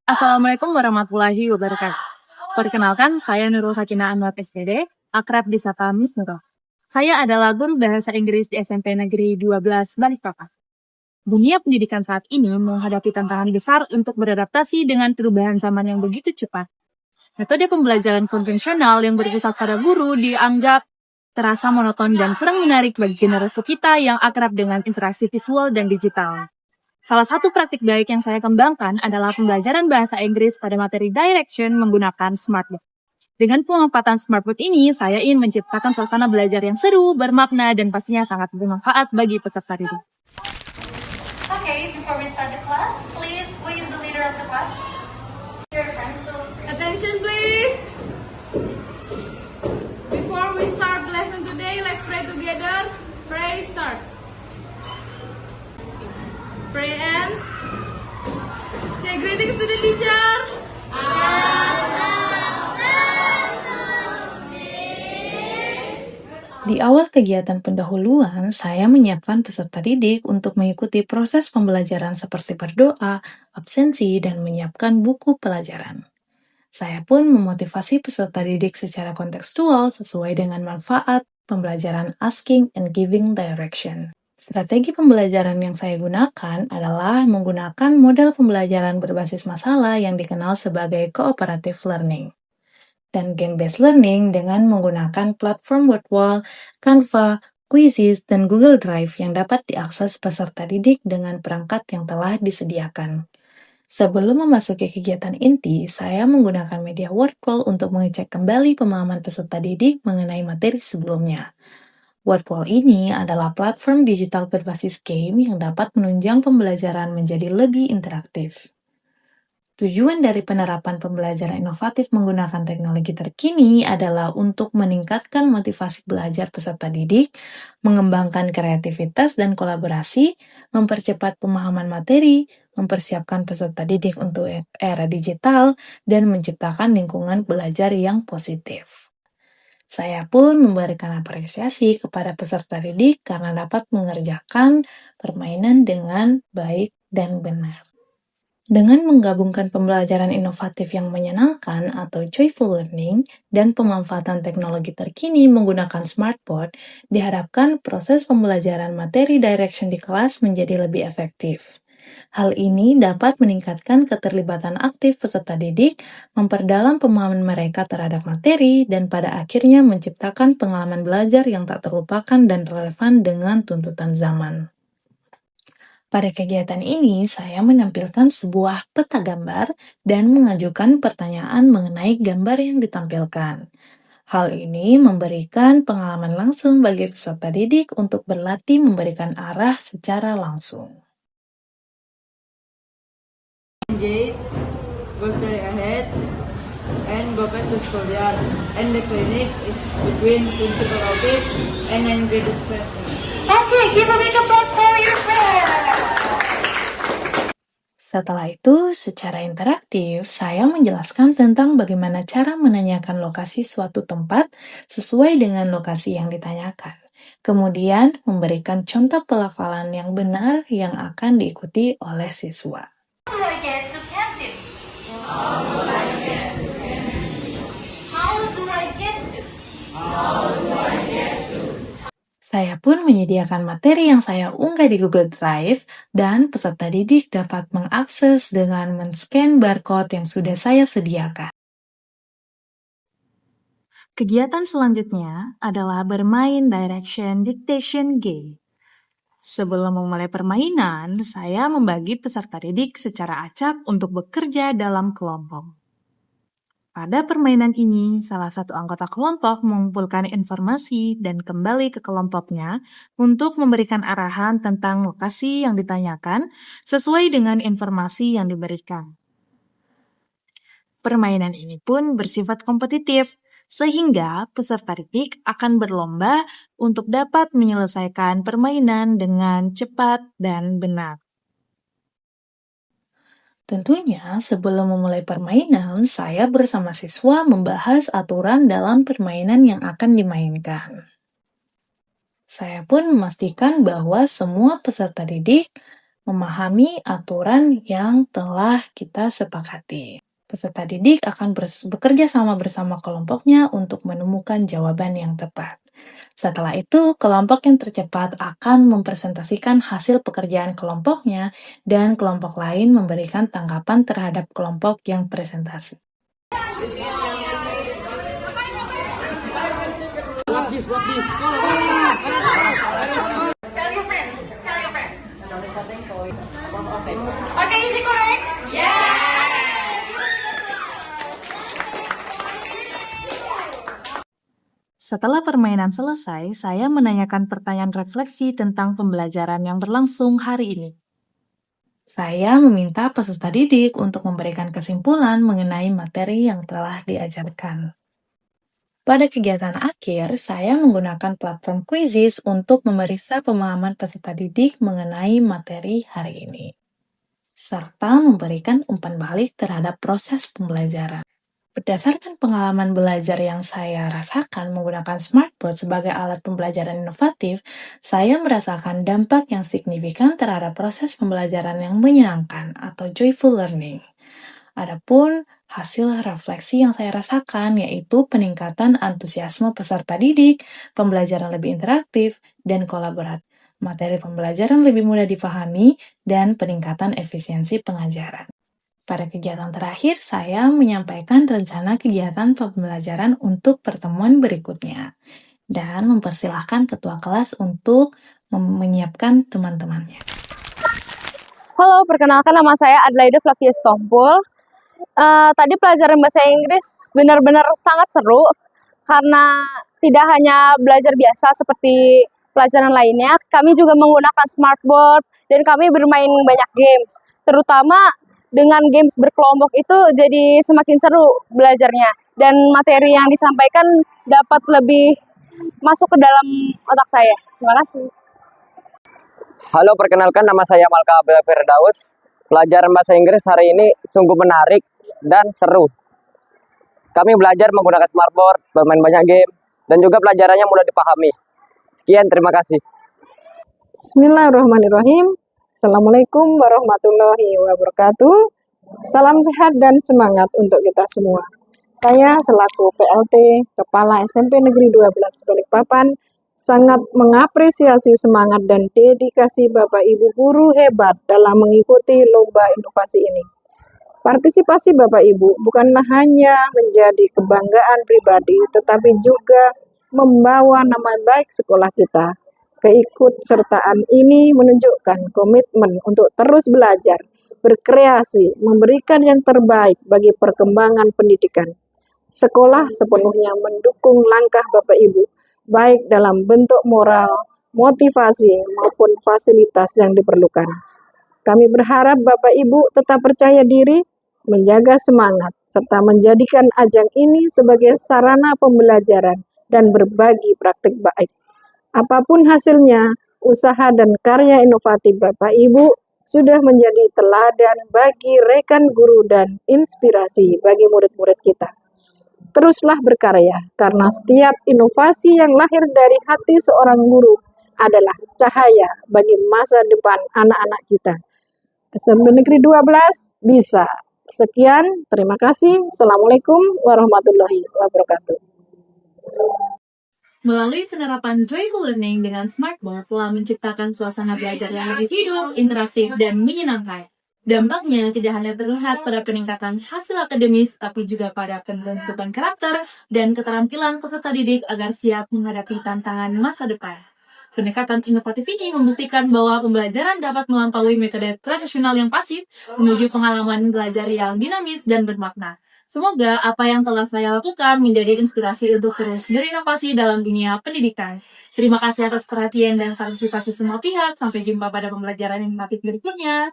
Assalamualaikum warahmatullahi wabarakatuh. Perkenalkan, saya Nurul Sakinah Anwar SPD, akrab disapa Miss Nurul. Saya adalah guru bahasa Inggris di SMP Negeri 12 Balikpapan. Dunia pendidikan saat ini menghadapi tantangan besar untuk beradaptasi dengan perubahan zaman yang begitu cepat. Metode pembelajaran konvensional yang berpusat pada guru dianggap terasa monoton dan kurang menarik bagi generasi kita yang akrab dengan interaksi visual dan digital. Salah satu praktik baik yang saya kembangkan adalah pembelajaran bahasa Inggris pada materi Direction menggunakan smartboard. Dengan pemanfaatan smartboard ini, saya ingin menciptakan suasana belajar yang seru, bermakna, dan pastinya sangat bermanfaat bagi peserta didik. Okay, before we start the class, please the leader of the class. Attention please. Before we start lesson today, let's pray together. Pray, start. Pray and say greetings to the teacher. Di awal kegiatan pendahuluan, saya menyiapkan peserta didik untuk mengikuti proses pembelajaran seperti berdoa, absensi, dan menyiapkan buku pelajaran. Saya pun memotivasi peserta didik secara kontekstual sesuai dengan manfaat pembelajaran asking and giving direction. Strategi pembelajaran yang saya gunakan adalah menggunakan model pembelajaran berbasis masalah yang dikenal sebagai cooperative learning, dan game-based learning dengan menggunakan platform Wordwall, Canva, Quizzes, dan Google Drive yang dapat diakses peserta didik dengan perangkat yang telah disediakan. Sebelum memasuki kegiatan inti, saya menggunakan media Wordwall untuk mengecek kembali pemahaman peserta didik mengenai materi sebelumnya. Wordwall ini adalah platform digital berbasis game yang dapat menunjang pembelajaran menjadi lebih interaktif. Tujuan dari penerapan pembelajaran inovatif menggunakan teknologi terkini adalah untuk meningkatkan motivasi belajar peserta didik, mengembangkan kreativitas dan kolaborasi, mempercepat pemahaman materi, mempersiapkan peserta didik untuk era digital, dan menciptakan lingkungan belajar yang positif. Saya pun memberikan apresiasi kepada peserta didik karena dapat mengerjakan permainan dengan baik dan benar. Dengan menggabungkan pembelajaran inovatif yang menyenangkan atau joyful learning dan pemanfaatan teknologi terkini menggunakan smartboard, diharapkan proses pembelajaran materi Direction di kelas menjadi lebih efektif. Hal ini dapat meningkatkan keterlibatan aktif peserta didik, memperdalam pemahaman mereka terhadap materi, dan pada akhirnya menciptakan pengalaman belajar yang tak terlupakan dan relevan dengan tuntutan zaman. Pada kegiatan ini, saya menampilkan sebuah peta gambar dan mengajukan pertanyaan mengenai gambar yang ditampilkan. Hal ini memberikan pengalaman langsung bagi peserta didik untuk berlatih memberikan arah secara langsung. Gate, go straight ahead, and go back to schoolyard. And the clinic is between principal office and then greatest classroom. Okay, give a big applause for your friend. Setelah itu, secara interaktif, saya menjelaskan tentang bagaimana cara menanyakan lokasi suatu tempat sesuai dengan lokasi yang ditanyakan. Kemudian, memberikan contoh pelafalan yang benar yang akan diikuti oleh siswa. How do I get to canteen? How do I get to? How do I get to? How do I get to? Saya pun menyediakan materi yang saya unggah di Google Drive dan peserta didik dapat mengakses dengan men-scan barcode yang sudah saya sediakan. Kegiatan selanjutnya adalah bermain Direction Dictation Game. Sebelum memulai permainan, saya membagi peserta didik secara acak untuk bekerja dalam kelompok. Pada permainan ini, salah satu anggota kelompok mengumpulkan informasi dan kembali ke kelompoknya untuk memberikan arahan tentang lokasi yang ditanyakan sesuai dengan informasi yang diberikan. Permainan ini pun bersifat kompetitif, sehingga peserta didik akan berlomba untuk dapat menyelesaikan permainan dengan cepat dan benar. Tentunya, sebelum memulai permainan, saya bersama siswa membahas aturan dalam permainan yang akan dimainkan. Saya pun memastikan bahwa semua peserta didik memahami aturan yang telah kita sepakati. Peserta didik akan bekerja sama bersama kelompoknya untuk menemukan jawaban yang tepat. Setelah itu, kelompok yang tercepat akan mempresentasikan hasil pekerjaan kelompoknya dan kelompok lain memberikan tanggapan terhadap kelompok yang presentasi. Tell your friends. Okay, is it correct? Setelah permainan selesai, saya menanyakan pertanyaan refleksi tentang pembelajaran yang berlangsung hari ini. Saya meminta peserta didik untuk memberikan kesimpulan mengenai materi yang telah diajarkan. Pada kegiatan akhir, saya menggunakan platform Quizzes untuk memeriksa pemahaman peserta didik mengenai materi hari ini, serta memberikan umpan balik terhadap proses pembelajaran. Berdasarkan pengalaman belajar yang saya rasakan menggunakan smartboard sebagai alat pembelajaran inovatif, saya merasakan dampak yang signifikan terhadap proses pembelajaran yang menyenangkan atau joyful learning. Adapun hasil refleksi yang saya rasakan yaitu peningkatan antusiasme peserta didik, pembelajaran lebih interaktif dan kolaboratif, materi pembelajaran lebih mudah dipahami, dan peningkatan efisiensi pengajaran. Pada kegiatan terakhir, saya menyampaikan rencana kegiatan pembelajaran untuk pertemuan berikutnya dan mempersilahkan ketua kelas untuk menyiapkan teman-temannya. Halo, perkenalkan nama saya Adelaide Flavia Stompul. Tadi pelajaran bahasa Inggris benar-benar sangat seru karena tidak hanya belajar biasa seperti pelajaran lainnya, kami juga menggunakan smartboard dan kami bermain banyak games. Terutama dengan games berkelompok itu jadi semakin seru belajarnya dan materi yang disampaikan dapat lebih masuk ke dalam otak saya. Terima kasih. Halo, perkenalkan nama saya Malka Abel Firdaus. Pelajaran bahasa Inggris hari ini sungguh menarik dan seru. Kami belajar menggunakan smartboard, bermain banyak game, dan juga pelajarannya mudah dipahami. Sekian, terima kasih. Bismillahirrahmanirrahim. Assalamualaikum warahmatullahi wabarakatuh. Salam sehat dan semangat untuk kita semua. Saya selaku PLT Kepala SMP Negeri 12 Balikpapan sangat mengapresiasi semangat dan dedikasi Bapak Ibu guru hebat dalam mengikuti lomba inovasi ini. Partisipasi Bapak Ibu bukanlah hanya menjadi kebanggaan pribadi, tetapi juga membawa nama baik sekolah kita. Keikutsertaan ini menunjukkan komitmen untuk terus belajar, berkreasi, memberikan yang terbaik bagi perkembangan pendidikan. Sekolah sepenuhnya mendukung langkah Bapak Ibu, baik dalam bentuk moral, motivasi, maupun fasilitas yang diperlukan. Kami berharap Bapak Ibu tetap percaya diri, menjaga semangat, serta menjadikan ajang ini sebagai sarana pembelajaran dan berbagi praktik baik. Apapun hasilnya, usaha dan karya inovatif Bapak Ibu sudah menjadi teladan bagi rekan guru dan inspirasi bagi murid-murid kita. Teruslah berkarya, karena setiap inovasi yang lahir dari hati seorang guru adalah cahaya bagi masa depan anak-anak kita. SMP Negeri 12 bisa. Sekian, terima kasih. Assalamualaikum warahmatullahi wabarakatuh. Melalui penerapan joyful learning dengan smartboard telah menciptakan suasana belajar yang lebih hidup, interaktif, dan menyenangkan. Dampaknya tidak hanya terlihat pada peningkatan hasil akademis, tapi juga pada pembentukan karakter dan keterampilan peserta didik agar siap menghadapi tantangan masa depan. Pendekatan inovatif ini membuktikan bahwa pembelajaran dapat melampaui metode tradisional yang pasif menuju pengalaman belajar yang dinamis dan bermakna. Semoga apa yang telah saya lakukan menjadi inspirasi untuk terus berinovasi dalam dunia pendidikan. Terima kasih atas perhatian dan partisipasi semua pihak. Sampai jumpa pada pembelajaran inovatif berikutnya.